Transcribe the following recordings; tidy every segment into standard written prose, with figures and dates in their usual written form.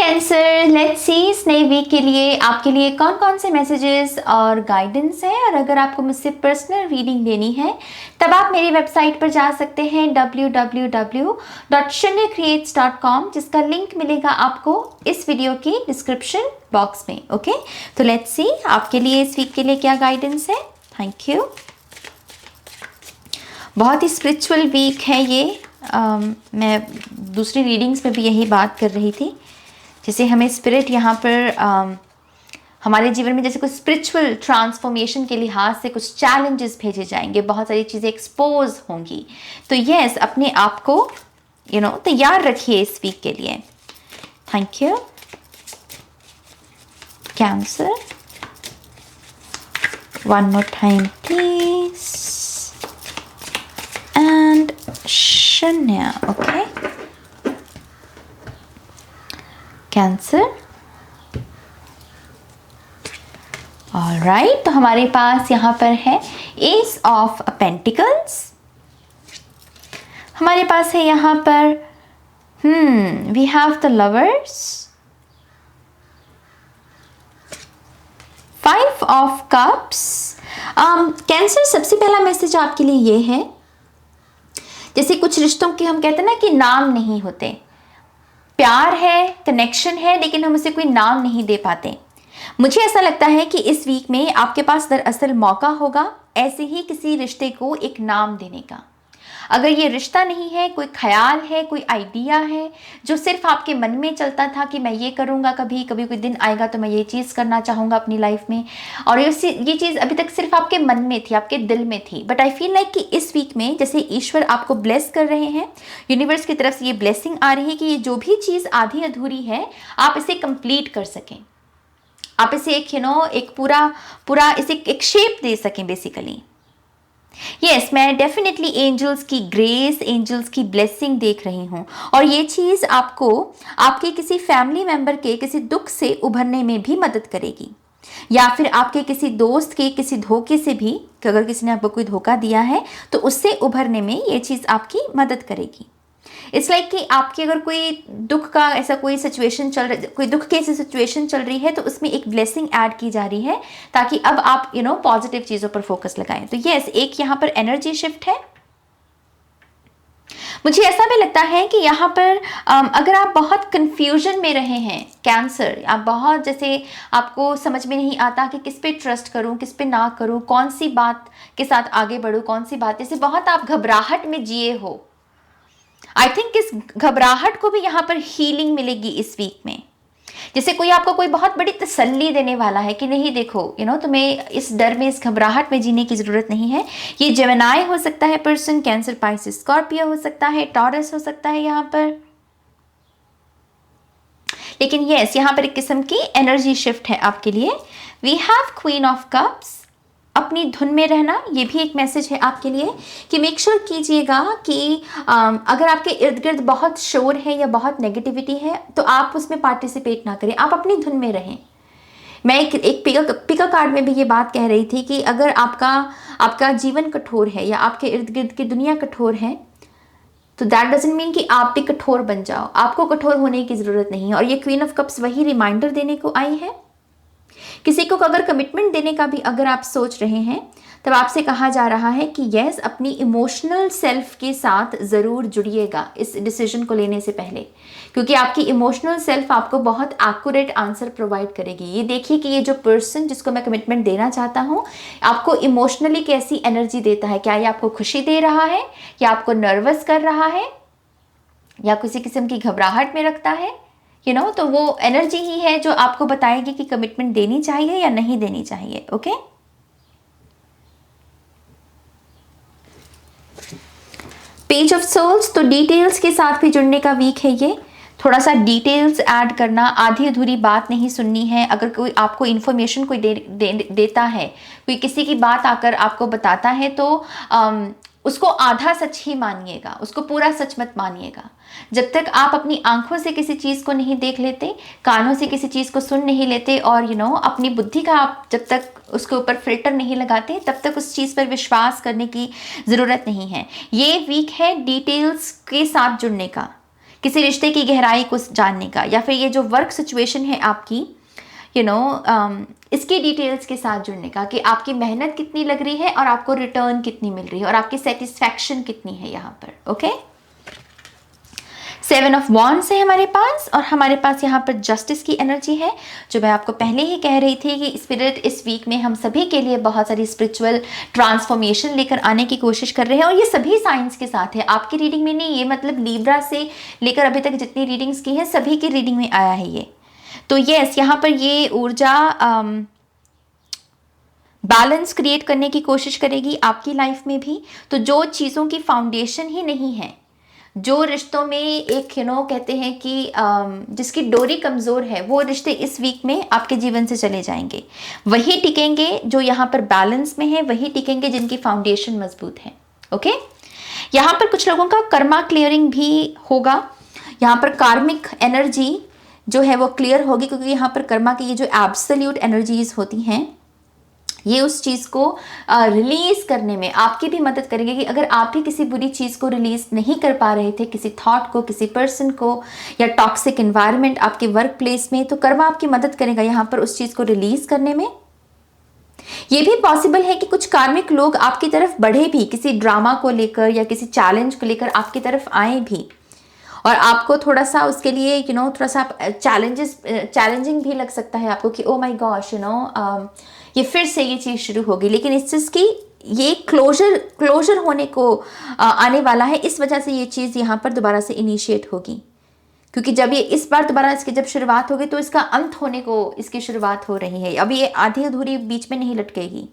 Cancer, let's see इस नए week के लिए आपके लिए कौन कौन से मैसेजेस और गाइडेंस है। और अगर आपको मुझसे पर्सनल रीडिंग लेनी है तब आप मेरी वेबसाइट पर जा सकते हैं www.shunyacreates.com, जिसका लिंक मिलेगा आपको इस वीडियो की डिस्क्रिप्शन बॉक्स में। ओके, तो लेट्स सी आपके लिए इस वीक के लिए क्या गाइडेंस है। Thank you. बहुत ही स्पिरिचुअल वीक है ये। मैं दूसरी रीडिंग्स में भी यही बात कर रही थी, जैसे हमें स्पिरिट यहाँ पर हमारे जीवन में जैसे कुछ स्पिरिचुअल ट्रांसफॉर्मेशन के लिहाज से कुछ चैलेंजेस भेजे जाएंगे, बहुत सारी चीज़ें एक्सपोज होंगी। तो यस, अपने आप को तैयार रखिए इस वीक के लिए। Thank you. Cancer, one more time please, and शून्य। Okay, cancer. ऑलराइट, तो हमारे पास यहाँ पर है एस ऑफ पेंटिकल्स। हमारे पास है यहाँ पर we have the lovers, five of cups. Cancer, सबसे पहला मैसेज आपके लिए ये है, जैसे कुछ रिश्तों के हम कहते हैं ना कि नाम नहीं होते, प्यार है, कनेक्शन है, लेकिन हम उसे कोई नाम नहीं दे पाते। मुझे ऐसा लगता है कि इस वीक में आपके पास दरअसल मौका होगा ऐसे ही किसी रिश्ते को एक नाम देने का। अगर ये रिश्ता नहीं है, कोई ख्याल है, कोई आइडिया है जो सिर्फ आपके मन में चलता था कि मैं ये करूँगा, कभी कभी कोई दिन आएगा तो मैं ये चीज़ करना चाहूँगा अपनी लाइफ में, और ये चीज़ अभी तक सिर्फ आपके मन में थी, आपके दिल में थी। बट आई फील लाइक कि इस वीक में जैसे ईश्वर आपको ब्लेस कर रहे हैं, यूनिवर्स की तरफ से ये ब्लेसिंग आ रही है कि ये जो भी चीज़ आधी अधूरी है आप इसे कंप्लीट कर सकें, आप इसे एक एक पूरा इसे एक शेप दे सकें बेसिकली। यस, मैं डेफिनेटली एंजल्स की ग्रेस, एंजल्स की ब्लेसिंग देख रही हूँ, और ये चीज़ आपको आपके किसी फैमिली मेंबर के किसी दुख से उभरने में भी मदद करेगी, या फिर आपके किसी दोस्त के किसी धोखे से भी, कि अगर किसी ने आपको कोई धोखा दिया है तो उससे उभरने में ये चीज़ आपकी मदद करेगी। इट्स लाइक कि आपकी अगर कोई दुख का ऐसा कोई सिचुएशन चल रहा, कोई दुख की ऐसी सिचुएशन चल रही है, तो उसमें एक ब्लेसिंग ऐड की जा रही है ताकि अब आप पॉजिटिव चीज़ों पर फोकस लगाएं। तो यस, एक यहाँ पर एनर्जी शिफ्ट है। मुझे ऐसा भी लगता है कि यहाँ पर अगर आप बहुत कंफ्यूजन में रहे हैं कैंसर, आप बहुत जैसे आपको समझ में नहीं आता कि किस पे ट्रस्ट करूँ, किस पे ना करूँ, कौन सी बात के साथ आगे बढ़ूँ, कौन सी बात, जैसे बहुत आप घबराहट में जिए हो, आई थिंक इस घबराहट को भी यहाँ पर हीलिंग मिलेगी इस वीक में। जैसे कोई आपको कोई बहुत बड़ी तसल्ली देने वाला है कि नहीं देखो, तुम्हें इस डर में, इस घबराहट में जीने की ज़रूरत नहीं है। ये जेमिनी हो सकता है पर्सन, कैंसर, पाइसेस, स्कॉर्पियो हो सकता है, टॉरस हो सकता है यहाँ पर। लेकिन यस, यहाँ पर एक किस्म की एनर्जी शिफ्ट है आपके लिए। We have queen of cups. अपनी धुन में रहना, ये भी एक मैसेज है आपके लिए कि मेक श्योर कीजिएगा कि अगर आपके इर्द गिर्द बहुत शोर है या बहुत नेगेटिविटी है तो आप उसमें पार्टिसिपेट ना करें, आप अपनी धुन में रहें। मैं एक पिका कार्ड में भी ये बात कह रही थी कि अगर आपका जीवन कठोर है या आपके इर्द गिर्द की दुनिया कठोर है तो दैट डजंट मीन कि आप भी कठोर बन जाओ, आपको कठोर होने की ज़रूरत नहीं है। और ये क्वीन ऑफ कप्स वही रिमाइंडर देने को आई है। किसी को अगर कमिटमेंट देने का भी अगर आप सोच रहे हैं तब आपसे कहा जा रहा है कि यस, अपनी इमोशनल सेल्फ के साथ ज़रूर जुड़िएगा इस डिसीजन को लेने से पहले, क्योंकि आपकी इमोशनल सेल्फ आपको बहुत एक्यूरेट आंसर प्रोवाइड करेगी। ये देखिए कि ये जो पर्सन जिसको मैं कमिटमेंट देना चाहता हूँ आपको इमोशनली कैसी एनर्जी देता है। क्या ये आपको खुशी दे रहा है, या आपको नर्वस कर रहा है, या किसी किस्म की घबराहट में रखता है, तो वो एनर्जी ही है जो आपको बताएगी कि कमिटमेंट देनी चाहिए या नहीं देनी चाहिए। ओके, पेज ऑफ सोल्स, तो डिटेल्स के साथ भी जुड़ने का वीक है ये। थोड़ा सा डिटेल्स ऐड करना, आधी अधूरी बात नहीं सुननी है। अगर कोई आपको इन्फॉर्मेशन कोई देता है, कोई किसी की बात आकर आपको बताता है तो उसको आधा सच ही मानिएगा, उसको पूरा सच मत मानिएगा। जब तक आप अपनी आंखों से किसी चीज़ को नहीं देख लेते, कानों से किसी चीज़ को सुन नहीं लेते, और अपनी बुद्धि का आप जब तक उसके ऊपर फिल्टर नहीं लगाते, तब तक उस चीज़ पर विश्वास करने की ज़रूरत नहीं है। ये वीक है डिटेल्स के साथ जुड़ने का, किसी रिश्ते की गहराई को जानने का, या फिर ये जो वर्क सिचुएशन है आपकी, इसकी डिटेल्स के साथ जुड़ने का कि आपकी मेहनत कितनी लग रही है और आपको रिटर्न कितनी मिल रही है और आपकी सेटिस्फैक्शन कितनी है यहाँ पर। ओके, 7 ऑफ वॉन्ड्स है हमारे पास, और हमारे पास यहाँ पर जस्टिस की एनर्जी है, जो मैं आपको पहले ही कह रही थी कि स्पिरिट इस वीक में हम सभी के लिए बहुत सारी स्पिरिचुअल ट्रांसफॉर्मेशन लेकर आने की कोशिश कर रहे हैं, और ये सभी साइंस के साथ है। आपकी रीडिंग में नहीं, ये मतलब लीब्रा से लेकर अभी तक जितनी रीडिंग्स की हैं सभी की रीडिंग में आया है ये। तो यस, यहाँ पर ये ऊर्जा बैलेंस क्रिएट करने की कोशिश करेगी आपकी लाइफ में भी। तो जो चीज़ों की फाउंडेशन ही नहीं है, जो रिश्तों में एक कहते हैं कि जिसकी डोरी कमज़ोर है, वो रिश्ते इस वीक में आपके जीवन से चले जाएंगे। वही टिकेंगे जो यहाँ पर बैलेंस में है, वही टिकेंगे जिनकी फाउंडेशन मजबूत है। ओके, यहाँ पर कुछ लोगों का कर्मा क्लियरिंग भी होगा। यहाँ पर कार्मिक एनर्जी जो है वो क्लियर होगी, क्योंकि यहाँ पर कर्मा की ये जो एब्सोल्यूट एनर्जीज होती हैं, ये उस चीज़ को रिलीज़ करने में आपकी भी मदद करेंगे। कि अगर आप भी किसी बुरी चीज़ को रिलीज़ नहीं कर पा रहे थे, किसी थॉट को, किसी पर्सन को, या टॉक्सिक एनवायरनमेंट आपके वर्क प्लेस में, तो कर्मा आपकी मदद करेगा यहाँ पर उस चीज़ को रिलीज़ करने में। ये भी पॉसिबल है कि कुछ कार्मिक लोग आपकी तरफ बढ़े भी, किसी ड्रामा को लेकर या किसी चैलेंज को लेकर आपकी तरफ आए भी, और आपको थोड़ा सा उसके लिए थोड़ा सा चैलेंजिंग भी लग सकता है आपको कि ओ माय गॉश ये फिर से ये चीज़ शुरू होगी। लेकिन इस चीज़ की ये क्लोजर होने को आने वाला है, इस वजह से ये चीज़ यहाँ पर दोबारा से इनिशिएट होगी, क्योंकि जब ये इस बार दोबारा इसकी जब शुरुआत होगी तो इसका अंत होने को इसकी शुरुआत हो रही है। अभी ये आधी अधूरी बीच में नहीं लटकेगी।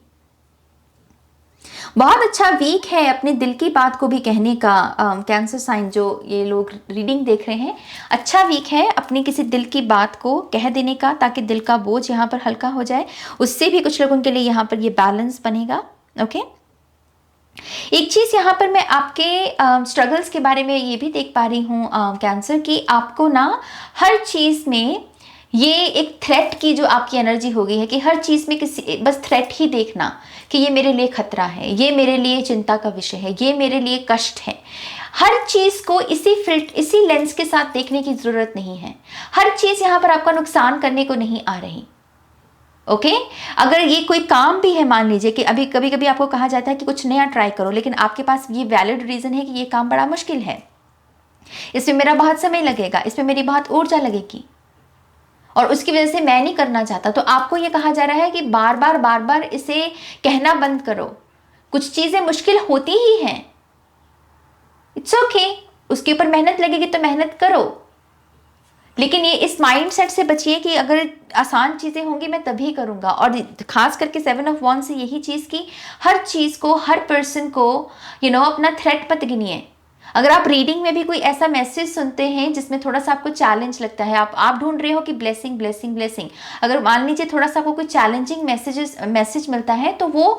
बहुत अच्छा वीक है अपने दिल की बात को भी कहने का। कैंसर साइन जो ये लोग रीडिंग देख रहे हैं, अच्छा वीक है अपनी किसी दिल की बात को कह देने का, ताकि दिल का बोझ यहाँ पर हल्का हो जाए। उससे भी कुछ लोगों के लिए यहाँ पर ये बैलेंस बनेगा। ओके, एक चीज़ यहाँ पर मैं आपके स्ट्रगल्स के बारे में ये भी देख पा रही हूँ कैंसर की, आपको ना हर चीज़ में ये एक थ्रेट की जो आपकी एनर्जी हो गई है कि हर चीज़ में किसी बस थ्रेट ही देखना कि ये मेरे लिए खतरा है, ये मेरे लिए चिंता का विषय है, ये मेरे लिए कष्ट है। हर चीज़ को इसी लेंस के साथ देखने की ज़रूरत नहीं है। हर चीज़ यहाँ पर आपका नुकसान करने को नहीं आ रही। ओके, अगर ये कोई काम भी है, मान लीजिए कि अभी कभी कभी आपको कहा जाता है कि कुछ नया ट्राई करो, लेकिन आपके पास ये वैलिड रीज़न है कि ये काम बड़ा मुश्किल है, इसमें मेरा बहुत समय लगेगा, इसमें मेरी बहुत ऊर्जा लगेगी और उसकी वजह से मैं नहीं करना चाहता, तो आपको ये कहा जा रहा है कि बार बार इसे कहना बंद करो। कुछ चीज़ें मुश्किल होती ही हैं, इट्स ओके, उसके ऊपर मेहनत लगेगी तो मेहनत करो, लेकिन ये इस माइंडसेट से बचिए कि अगर आसान चीज़ें होंगी मैं तभी करूँगा। और खास करके 7 ऑफ वॉन्ड्स से यही चीज़ की हर चीज़ को, हर पर्सन को अपना थ्रेट मत गिनिए। अगर आप रीडिंग में भी कोई ऐसा मैसेज सुनते हैं जिसमें थोड़ा सा आपको चैलेंज लगता है, आप ढूंढ रहे हो कि ब्लेसिंग ब्लेसिंग ब्लेसिंग, अगर मान लीजिए थोड़ा सा आपको कोई चैलेंजिंग मैसेज मिलता है, तो वो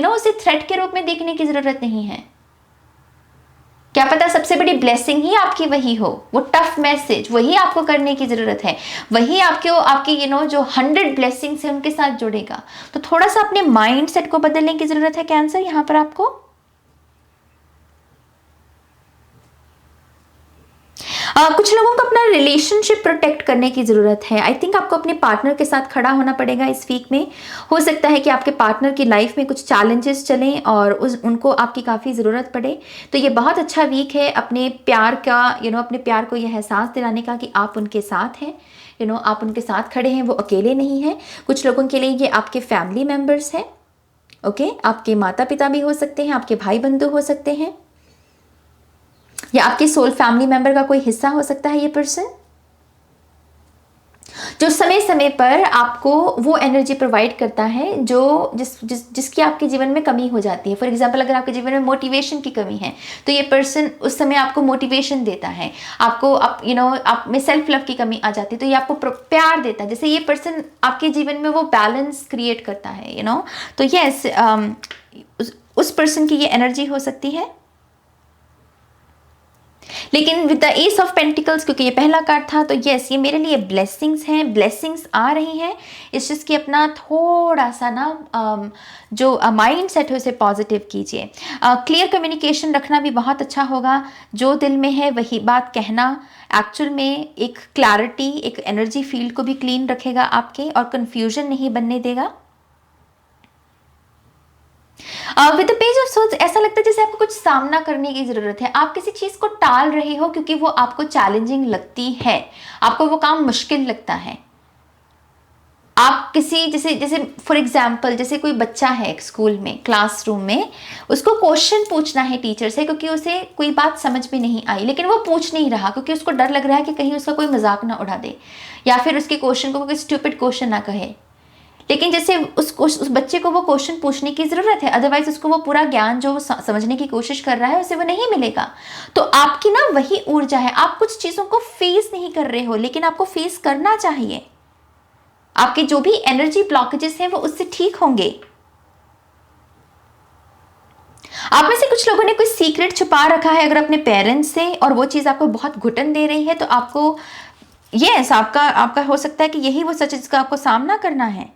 उसे थ्रेट के रूप में देखने की ज़रूरत नहीं है। क्या पता सबसे बड़ी ब्लेसिंग ही आपकी वही हो, वो टफ मैसेज वही आपको करने की ज़रूरत है, वही आपके जो 100 ब्लेसिंग्स हैं उनके साथ जुड़ेगा। तो थोड़ा सा अपने माइंड सेट को बदलने की ज़रूरत है कैंसर यहाँ पर आपको। कुछ लोगों को अपना रिलेशनशिप प्रोटेक्ट करने की ज़रूरत है। आई थिंक आपको अपने पार्टनर के साथ खड़ा होना पड़ेगा इस वीक में। हो सकता है कि आपके पार्टनर की लाइफ में कुछ चैलेंजेस चलें और उनको आपकी काफ़ी ज़रूरत पड़े। तो ये बहुत अच्छा वीक है अपने प्यार का अपने प्यार को यह एहसास दिलाने का कि आप उनके साथ हैं, आप उनके साथ खड़े हैं, वो अकेले नहीं हैं। कुछ लोगों के लिए ये आपके फैमिली मेम्बर्स हैं। ओके, आपके माता पिता भी हो सकते हैं, आपके भाई बंधु हो सकते हैं, या आपके सोल फैमिली मेंबर का कोई हिस्सा हो सकता है। ये पर्सन जो समय समय पर आपको वो एनर्जी प्रोवाइड करता है जिसकी आपके जीवन में कमी हो जाती है। फॉर एग्जांपल, अगर आपके जीवन में मोटिवेशन की कमी है तो ये पर्सन उस समय आपको मोटिवेशन देता है। आपको आप में सेल्फ लव की कमी आ जाती है तो ये आपको प्यार देता है। जैसे ये पर्सन आपके जीवन में वो बैलेंस क्रिएट करता है तो यस, उस पर्सन की ये एनर्जी हो सकती है। लेकिन with the S of pentacles, क्योंकि ये पहला कार्ड था, तो यस, ये मेरे लिए ब्लेसिंग्स हैं, ब्लेसिंग्स आ रही हैं। इस चीज़ की अपना थोड़ा सा ना जो माइंड सेट है उसे पॉजिटिव कीजिए। क्लियर कम्युनिकेशन रखना भी बहुत अच्छा होगा। जो दिल में है वही बात कहना एक्चुअल में एक क्लैरिटी, एक एनर्जी फील्ड को भी क्लीन रखेगा आपके, और कंफ्यूजन नहीं बनने देगा। With the page of swords ऐसा लगता है जैसे आपको कुछ सामना करने की जरूरत है, आप किसी चीज को टाल रहे हो क्योंकि वो आपको चैलेंजिंग लगती है, आपको वो काम मुश्किल लगता है। आप किसी जैसे जैसे फॉर एग्जाम्पल, जैसे कोई बच्चा है एक स्कूल में, क्लासरूम में, उसको क्वेश्चन पूछना है टीचर से क्योंकि उसे कोई बात समझ में नहीं आई, लेकिन वो पूछ नहीं रहा क्योंकि उसको डर लग रहा है कि कहीं उसका कोई मजाक ना उड़ा दे या फिर उसके क्वेश्चन को कोई स्टूपिड क्वेश्चन ना कहे। लेकिन जैसे उस बच्चे को वो क्वेश्चन पूछने की ज़रूरत है, अदरवाइज उसको वो पूरा ज्ञान जो समझने की कोशिश कर रहा है उसे वो नहीं मिलेगा। तो आपकी ना वही ऊर्जा है, आप कुछ चीज़ों को फेस नहीं कर रहे हो लेकिन आपको फेस करना चाहिए। आपके जो भी एनर्जी ब्लॉकेजेस हैं वो उससे ठीक होंगे। आप में से कुछ लोगों ने कोई सीक्रेट छुपा रखा है अगर अपने पेरेंट्स से, और वो चीज़ आपको बहुत घुटन दे रही है, तो आपको यस आपका हो सकता है कि यही वो सच है जिसका आपको सामना करना है।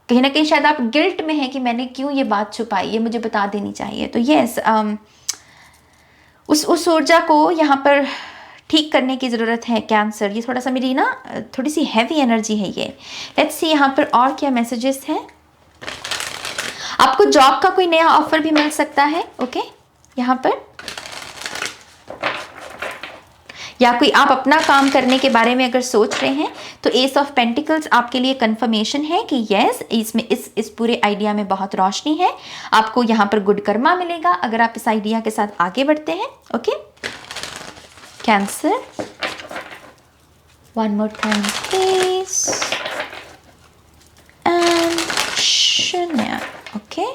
कहीं ना कहीं शायद आप गिल्ट में हैं कि मैंने क्यों ये बात छुपाई, ये मुझे बता देनी चाहिए। तो यस उस ऊर्जा को यहाँ पर ठीक करने की ज़रूरत है कैंसर। ये थोड़ा सा मेरी ना थोड़ी सी हैवी एनर्जी है ये। लेट्स सी यहाँ पर और क्या मैसेजेस हैं। आपको जॉब का कोई नया ऑफर भी मिल सकता है, ओके यहाँ पर, या कोई आप अपना काम करने के बारे में अगर सोच रहे हैं तो एस ऑफ पेंटिकल्स आपके लिए कंफर्मेशन है कि यस इसमें इस पूरे आइडिया में बहुत रोशनी है, आपको यहाँ पर गुड कर्मा मिलेगा अगर आप इस आइडिया के साथ आगे बढ़ते हैं। Okay cancer, one more time please, and शून्य। Okay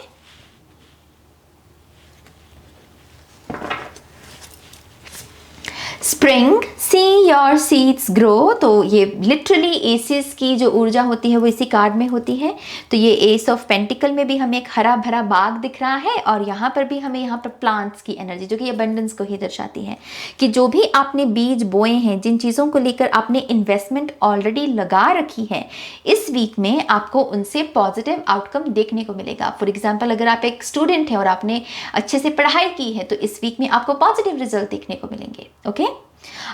spring, see your seeds grow. तो ये लिटरली एसिस की जो ऊर्जा होती है वो इसी कार्ड में होती है। तो ये एस ऑफ पेंटिकल में भी हमें एक हरा भरा बाग दिख रहा है, और यहाँ पर भी हमें यहाँ पर प्लांट्स की एनर्जी जो कि अबंडेंस को ही दर्शाती है कि जो भी आपने बीज बोए हैं, जिन चीज़ों को लेकर आपने इन्वेस्टमेंट ऑलरेडी लगा रखी है, इस वीक में आपको उनसे पॉजिटिव आउटकम देखने को मिलेगा। फॉर एग्जाम्पल अगर आप एक स्टूडेंट हैं और आपने अच्छे से पढ़ाई की है तो इस वीक में आपको पॉजिटिव रिजल्ट देखने को मिलेंगे। ओके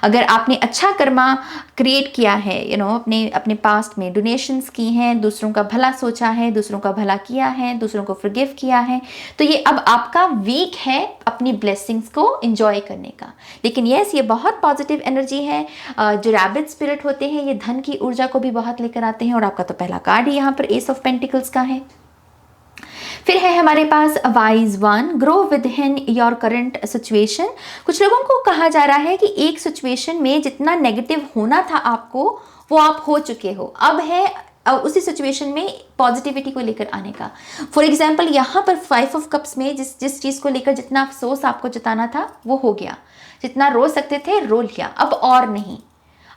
अगर आपने अच्छा कर्मा क्रिएट किया है, अपने पास्ट में डोनेशंस की हैं, दूसरों का भला सोचा है, दूसरों का भला किया है, दूसरों को फॉरगिव किया है, तो ये अब आपका वीक है अपनी ब्लेसिंग्स को एंजॉय करने का। लेकिन यस ये बहुत पॉजिटिव एनर्जी है। जो रैबिट स्पिरिट होते हैं ये धन की ऊर्जा को भी बहुत लेकर आते हैं, और आपका तो पहला कार्ड ही यहाँ पर एस ऑफ पेंटिकल्स का है। फिर है हमारे पास wise one, grow within your current situation. कुछ लोगों को कहा जा रहा है कि एक सिचुएशन में जितना नेगेटिव होना था आपको वो आप हो चुके हो, अब है उसी सिचुएशन में पॉजिटिविटी को लेकर आने का। फॉर एग्जाम्पल यहाँ पर 5 ऑफ कप्स में जिस चीज़ को लेकर जितना अफसोस आपको जताना था वो हो गया, जितना रो सकते थे रो लिया, अब और नहीं,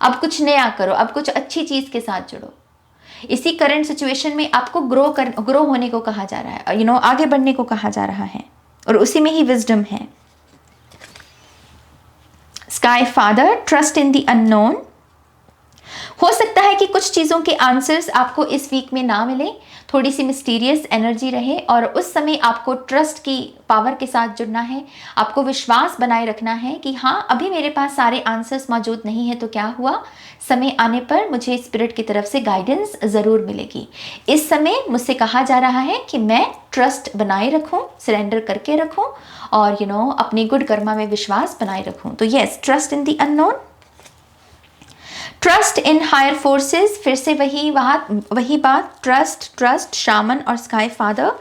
अब कुछ नया करो, अब कुछ अच्छी चीज़ के साथ जुड़ो। इसी करंट सिचुएशन में आपको ग्रो होने को कहा जा रहा है, आगे बढ़ने को कहा जा रहा है, और उसी में ही विजडम है। Sky father, trust in the unknown. हो सकता है कि कुछ चीज़ों के आंसर्स आपको इस वीक में ना मिले, थोड़ी सी मिस्टीरियस एनर्जी रहे, और उस समय आपको ट्रस्ट की पावर के साथ जुड़ना है, आपको विश्वास बनाए रखना है कि हाँ अभी मेरे पास सारे आंसर्स मौजूद नहीं है तो क्या हुआ, समय आने पर मुझे स्पिरिट की तरफ से गाइडेंस ज़रूर मिलेगी। इस समय मुझसे कहा जा रहा है कि मैं ट्रस्ट बनाए रखूं, सरेंडर करके रखूं, और अपने गुड कर्मा में विश्वास बनाए रखूं। तो yes trust in the unknown, trust in higher forces. फिर से वही बात, ट्रस्ट शामन और स्काई फादर।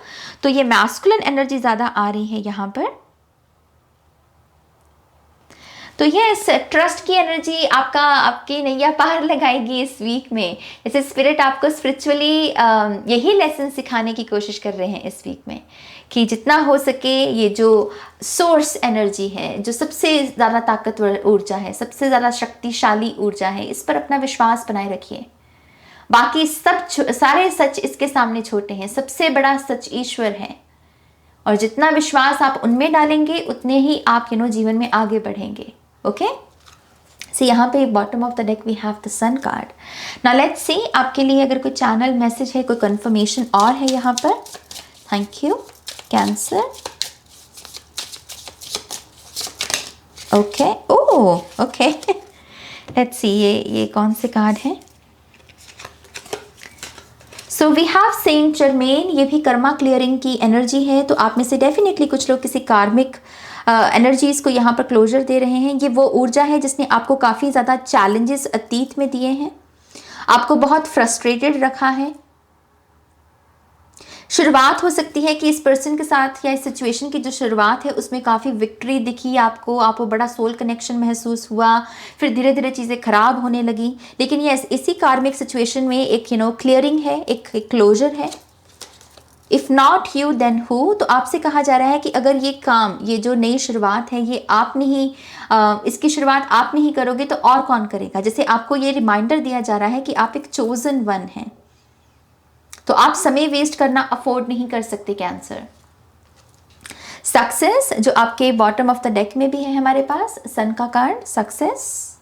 तो ये मैस्कुलिन एनर्जी ज़्यादा आ रही है यहाँ पर। तो यस ट्रस्ट की एनर्जी आपकी नैया पार लगाएगी इस वीक में। जैसे स्पिरिट आपको स्पिरिचुअली यही लेसन सिखाने की कोशिश कर रहे हैं इस वीक में कि जितना हो सके ये जो सोर्स एनर्जी है, जो सबसे ज़्यादा ताकतवर ऊर्जा है, सबसे ज़्यादा शक्तिशाली ऊर्जा है, इस पर अपना विश्वास बनाए रखिए। बाकी सारे सच इसके सामने छोटे हैं, सबसे बड़ा सच ईश्वर है, और जितना विश्वास आप उनमें डालेंगे उतने ही आप जीवन में आगे बढ़ेंगे। ओके सो यहाँ पे bottom of the deck we have the sun card. Now let's see आपके लिए अगर कोई चैनल मैसेज है, कोई कंफर्मेशन और है यहाँ पर। Thank you Cancer. Okay okay, oh okay, let's see ये कौन से कार्ड है। So we have Saint Germain, ये भी कर्मा क्लियरिंग की एनर्जी है। तो आप में से डेफिनेटली कुछ लोग किसी कार्मिक एनर्जीज को यहाँ पर क्लोजर दे रहे हैं। ये वो ऊर्जा है जिसने आपको काफ़ी ज़्यादा चैलेंजेस अतीत में दिए हैं, आपको बहुत फ्रस्ट्रेटेड रखा है। शुरुआत हो सकती है कि इस पर्सन के साथ या इस सिचुएशन की जो शुरुआत है उसमें काफ़ी विक्ट्री दिखी आपको बड़ा सोल कनेक्शन महसूस हुआ, फिर धीरे धीरे चीज़ें खराब होने लगी। लेकिन ये इसी कार्मिक सिचुएशन में एक क्लियरिंग है, एक क्लोजर है। If not you then who, तो आपसे कहा जा रहा है कि अगर ये काम, ये जो नई शुरुआत है, ये आप नहीं इसकी शुरुआत आप नहीं करोगे तो और कौन करेगा। जैसे आपको ये रिमाइंडर दिया जा रहा है कि आप एक चोजन वन हैं, तो आप समय वेस्ट करना अफोर्ड नहीं कर सकते कैंसर। सक्सेस जो आपके बॉटम ऑफ द डेक में भी है हमारे पास, सन का card, success.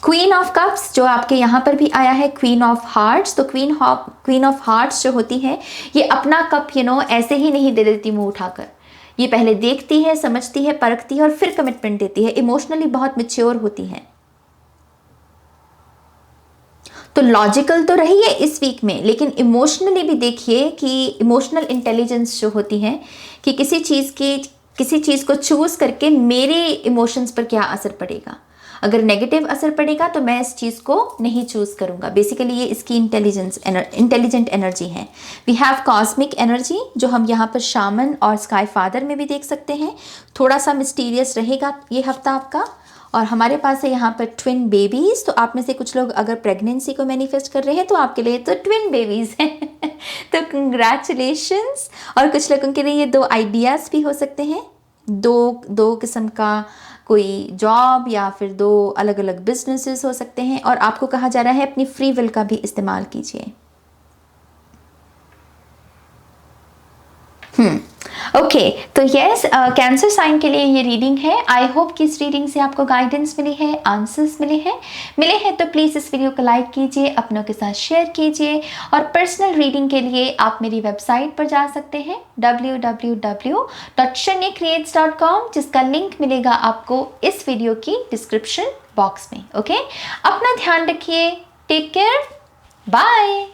Queen of cups जो आपके यहाँ पर भी आया है, क्वीन ऑफ हार्ट्स। तो क्वीन ऑफ हार्ट्स जो होती है ये अपना कप ऐसे ही नहीं दे देती मुंह उठाकर। ये पहले देखती है, समझती है, परखती है और फिर कमिटमेंट देती है। इमोशनली बहुत मैच्योर होती है। तो लॉजिकल तो रही है इस वीक में, लेकिन इमोशनली भी देखिए कि इमोशनल इंटेलिजेंस जो होती है कि किसी चीज़ को चूज करके मेरे इमोशंस पर क्या असर पड़ेगा। अगर नेगेटिव असर पड़ेगा तो मैं इस चीज़ को नहीं चूज करूंगा। बेसिकली ये इसकी इंटेलिजेंट एनर्जी है। वी हैव कॉस्मिक एनर्जी जो हम यहाँ पर शामन और स्काई फादर में भी देख सकते हैं। थोड़ा सा मिस्टीरियस रहेगा ये हफ्ता आपका। और हमारे पास है यहाँ पर ट्विन बेबीज। तो आप में से कुछ लोग अगर प्रेगनेंसी को मैनिफेस्ट कर रहे हैं तो आपके लिए तो ट्विन बेबीज हैं तो कंग्रेचुलेशंस। और कुछ लोगों के लिए ये दो आइडियाज़ भी हो सकते हैं, दो किस्म का कोई जॉब या फिर दो अलग अलग बिजनेसेस हो सकते हैं। और आपको कहा जा रहा है अपनी फ्री विल का भी इस्तेमाल कीजिए। ओके, तो यस, कैंसर साइन के लिए ये रीडिंग है। आई होप कि इस रीडिंग से आपको गाइडेंस मिली है, आंसर्स मिले हैं तो प्लीज़ इस वीडियो को लाइक कीजिए, अपनों के साथ शेयर कीजिए। और पर्सनल रीडिंग के लिए आप मेरी वेबसाइट पर जा सकते हैं www.sharnicreates.com, जिसका लिंक मिलेगा आपको इस वीडियो की डिस्क्रिप्शन बॉक्स में। ओके, अपना ध्यान रखिए, टेक केयर, बाय।